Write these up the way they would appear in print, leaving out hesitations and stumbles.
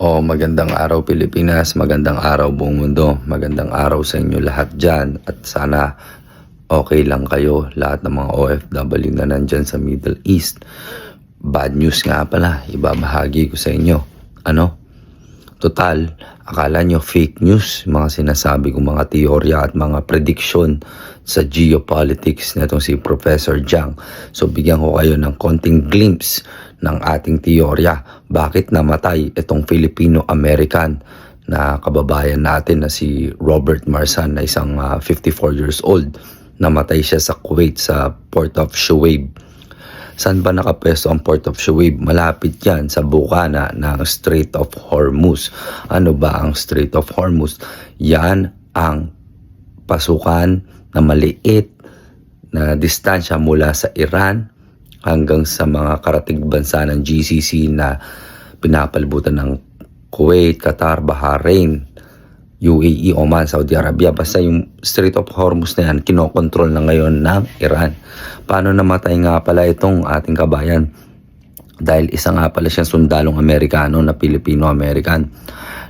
Magandang araw Pilipinas, magandang araw buong mundo, magandang araw sa inyo lahat dyan at sana okay lang kayo, lahat ng mga OFW na nandyan sa Middle East. Bad news nga pala, ibabahagi ko sa inyo. Total, akala nyo fake news, mga sinasabi kong mga teorya at mga prediction sa geopolitics na itong si Professor Jiang. So bigyan ko kayo ng konting glimpse ng ating teorya. Bakit namatay itong Filipino-American na kababayan natin na si Robert Marsan na isang 54 years old. Namatay siya sa Kuwait sa Port of Shuaib. Saan ba nakapwesto ang Port of Shuaib? Malapit yan sa bukana ng Strait of Hormuz. Ano ba ang Strait of Hormuz? Yan ang pasukan na maliit na distansya mula sa Iran hanggang sa mga karatig bansa ng GCC na pinapalibutan ng Kuwait, Qatar, Bahrain, UAE, Oman, Saudi Arabia. Basta yung Strait of Hormuz na yan, kinokontrol na ngayon ng Iran. Paano namatay nga pala itong ating kabayan? Dahil isa nga pala siyang sundalong Amerikano na Filipino-American.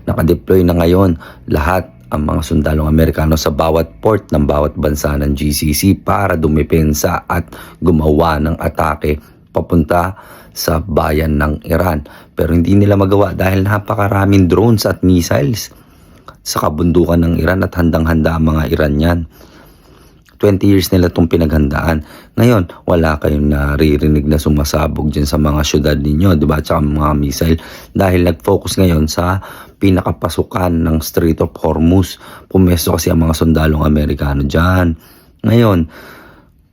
Nakadeploy na ngayon lahat ang mga sundalong Amerikano sa bawat port ng bawat bansa ng GCC para dumepensa at gumawa ng atake papunta sa bayan ng Iran. Pero hindi nila magawa dahil napakaraming drones at missiles sa kabundukan ng Iran at handang-handa ang mga Iranian. 20 years nila itong pinaghandaan. Ngayon, wala kayong naririnig na sumasabog dyan sa mga syudad ninyo, diba? Tsaka mga missile. Dahil nag-focus ngayon sa pinakapasukan ng Strait of Hormuz. Pumesto kasi ang mga sundalong Amerikano dyan. Ngayon,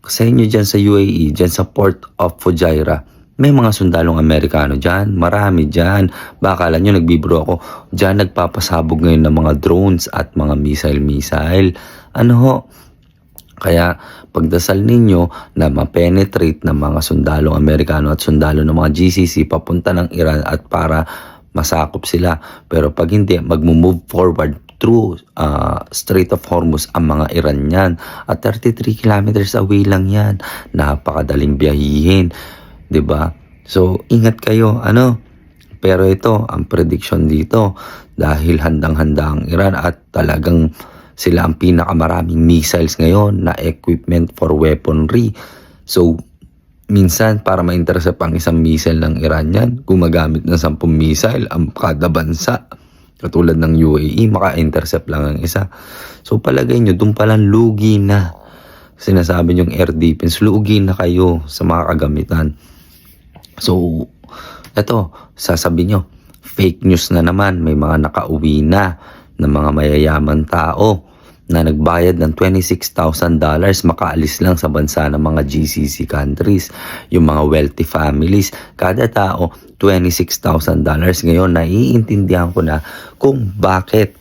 sa inyo dyan sa UAE, dyan sa Port of Fujairah, may mga sundalong Amerikano dyan. Marami dyan. Baka alam nyo, nagbibiro ako. Dyan nagpapasabog ngayon ng mga drones at mga missile. Ano ho? Kaya pagdasal ninyo na ma-penetrate ng mga sundalong Amerikano at sundalo ng mga GCC papunta ng Iran at para masakop sila. Pero pag hindi, mag-move forward through Strait of Hormuz ang mga Iranian. At 33 kilometers away lang yan. Napakadaling biyahihin. 'Di ba? So, ingat kayo, Pero ito, ang prediction dito, dahil handang-handa ang Iran at talagang sila ang pinakamaraming missiles ngayon na equipment for weaponry. So, minsan para ma-intercept ang isang missile ng Iranian, gumagamit ng 10 missile ang kada bansa. Katulad ng UAE, maka-intercept lang ang isa. So, palagay nyo, doon palang lugi na. Sinasabi yung air defense, lugi na kayo sa mga kagamitan. So, eto, sasabihin nyo, fake news na naman. May mga nakauwi na ng mga mayayaman tao na nagbayad ng $26,000 makaalis lang sa bansa ng mga GCC countries. Yung mga wealthy families, kada tao, $26,000. Ngayon, naiintindihan ko na kung bakit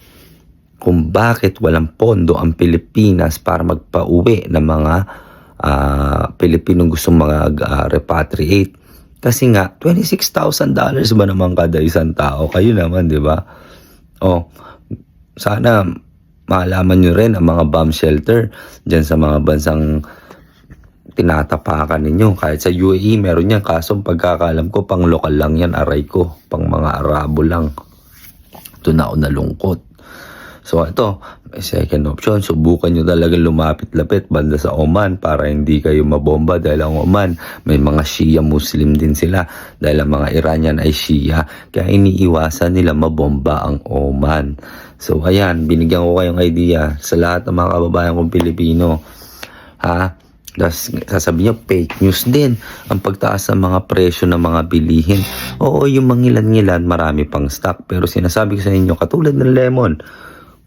walang pondo ang Pilipinas para magpauwi ng mga Pilipinong gustong mag-repatriate. Kasi nga, $26,000 ba naman kada isang tao? Kayo naman, di ba? Sana malaman nyo rin ang mga bomb shelter dyan sa mga bansang tinatapakan ninyo. Kahit sa UAE, meron yan. Kaso pagkakalam ko, pang lokal lang yan, aray ko. Pang mga Arabo lang. Ito na ako nalungkot. So ito, may second option. Subukan nyo talaga lumapit-lapit banda sa Oman para hindi kayo mabomba dahil ang Oman may mga Shia Muslim din sila dahil ang mga Iranian ay Shia. Kaya iniiwasan nila mabomba ang Oman. So ayan, binigyan ko kayong idea sa lahat ng mga kababayan kong Pilipino. Tapos sasabihin nyo, fake news din ang pagtaas ng mga presyo ng mga bilihin. Oo, yung mangilan-ngilan, marami pang stock. Pero sinasabi ko sa inyo, katulad ng lemon,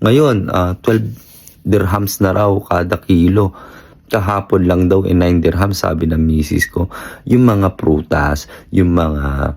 ngayon, 12 dirhams na raw kada kilo. Kahapon lang daw 9 dirhams, sabi ng misis ko. Yung mga prutas, yung mga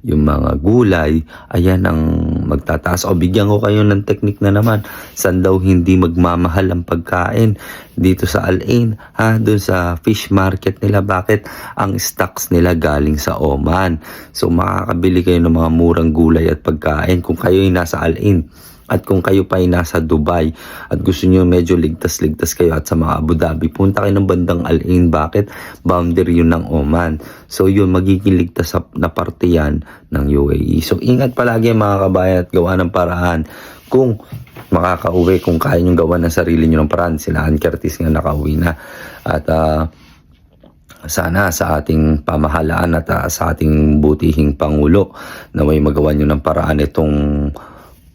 yung mga gulay, ayan ang magtataas. O bigyan ko kayo ng teknik na naman. Saan daw hindi magmamahal ang pagkain? Dito sa Al Ain, doon sa fish market nila. Bakit? Ang stocks nila galing sa Oman. So makakabili kayo ng mga murang gulay at pagkain kung kayo ay nasa Al Ain. At kung kayo pa ay nasa Dubai at gusto nyo medyo ligtas-ligtas kayo at sa mga Abu Dhabi, punta kayo ng bandang Al Ain. Bakit? Boundary yun ng Oman. So yun, magiging ligtas na parte yan ng UAE. So ingat palagi mga kabayan at gawa ng paraan. Kung makakauwi, kung kaya nyo gawa ng sarili nyo ng paraan, sila Ann Curtis nga nakauwi na. At sana sa ating pamahalaan at sa ating butihing Pangulo na may magawa nyo ng paraan itong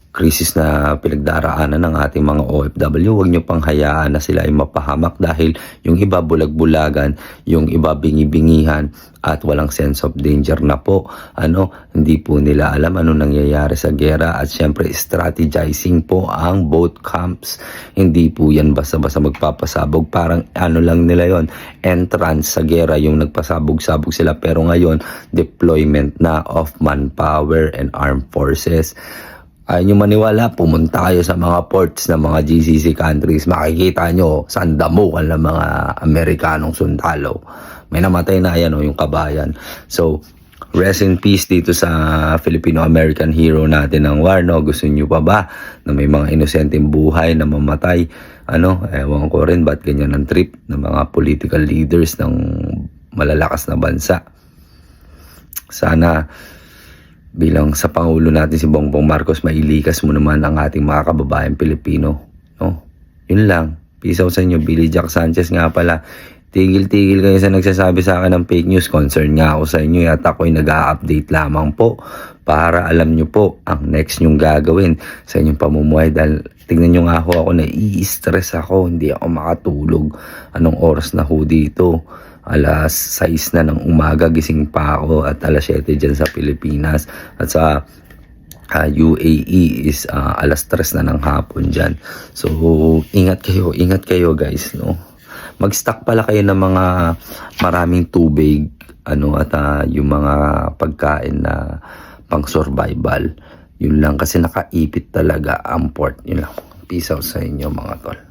krisis na pinagdaraanan ng ating mga OFW. Huwag nyo pang hayaan na sila ay mapahamak dahil yung iba bulag-bulagan, yung iba bingi-bingihan at walang sense of danger na po. Hindi po nila alam ano nangyayari sa gera at syempre strategizing po ang both camps. Hindi po yan basta-basta magpapasabog. Parang lang nila yon, entrance sa gera yung nagpasabog-sabog sila, pero ngayon deployment na of manpower and armed forces. Ayaw nyo maniwala, pumunta kayo sa mga ports ng mga GCC countries. Makikita nyo, sandamukan ng mga Amerikanong sundalo. May namatay na yan, yung kabayan. So, rest in peace dito sa Filipino-American hero natin ng war. Gusto nyo pa ba na may mga inosenteng buhay na mamatay? Ewan ko rin ba't ganyan ang trip ng mga political leaders ng malalakas na bansa. Sana bilang sa Pangulo natin si Bongbong Marcos, mailikas mo naman ang ating mga kababayan Pilipino. Yun lang. Peace out sa inyo. Billy Jack Sanchez nga pala. Tigil-tigil kayo sa nagsasabi sa akin ng fake news. Concern nga ako sa inyo at ako'y nag-a-update lamang po para alam nyo po ang next nyong gagawin sa inyong pamumuhay. Dahil tignan nyo nga ako nai-stress ako. Hindi ako makatulog. Anong oras na ho dito? Alas 6 na ng umaga, gising pa ako at alas 7 dyan sa Pilipinas. At sa UAE is alas 3 na ng hapon dyan. So, ingat kayo guys, Mag-stock pala kayo ng mga maraming tubig, at yung mga pagkain na pang survival. Yun lang kasi nakaipit talaga ang port. Yun lang. Peace out sa inyo mga tol.